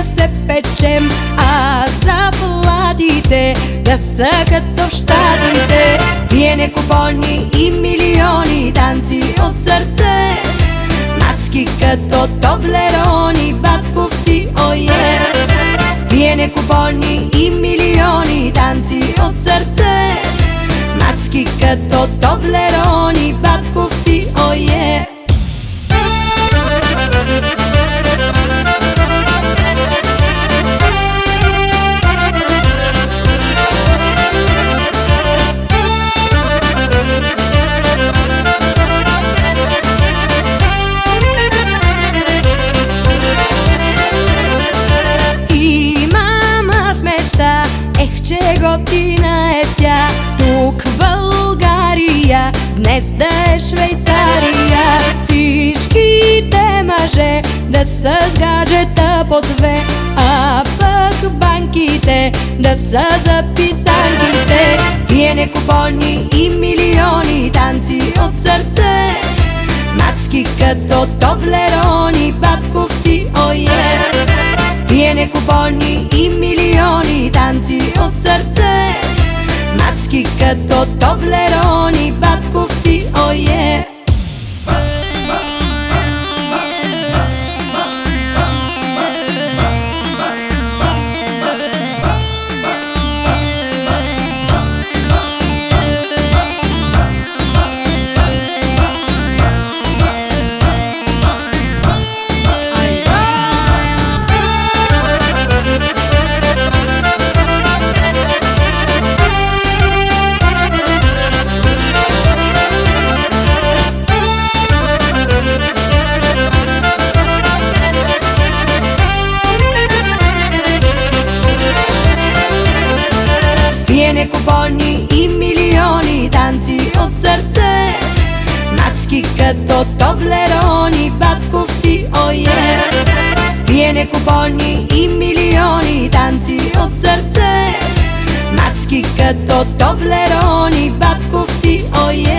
да се печем, а заплатите да се като в Штатите. Пиене, купони и милиони, танци от сърце, маски като тоблерони, батковци, ое. Пиене, купони и милиони, танци от сърце, маски като тоблерони, батковци, ое. Че готина е тя тук в България, днес да е Швейцария. Всичките мъже да са с гаджета по две, а пък банките да са за писанките. Пиене, купони и милиони, танци от сърце, маски като тоблерони, батковци, ое. Пиене, купони и милиони, танци от сърце, маски като тоблерони, батковци, ое. Пиене, купони и милиони, танци от сърце, маски като тоблерони, батковци, ое. Пиене, купони и милиони, танци от сърце, маски като тоблерони, батковци, ое.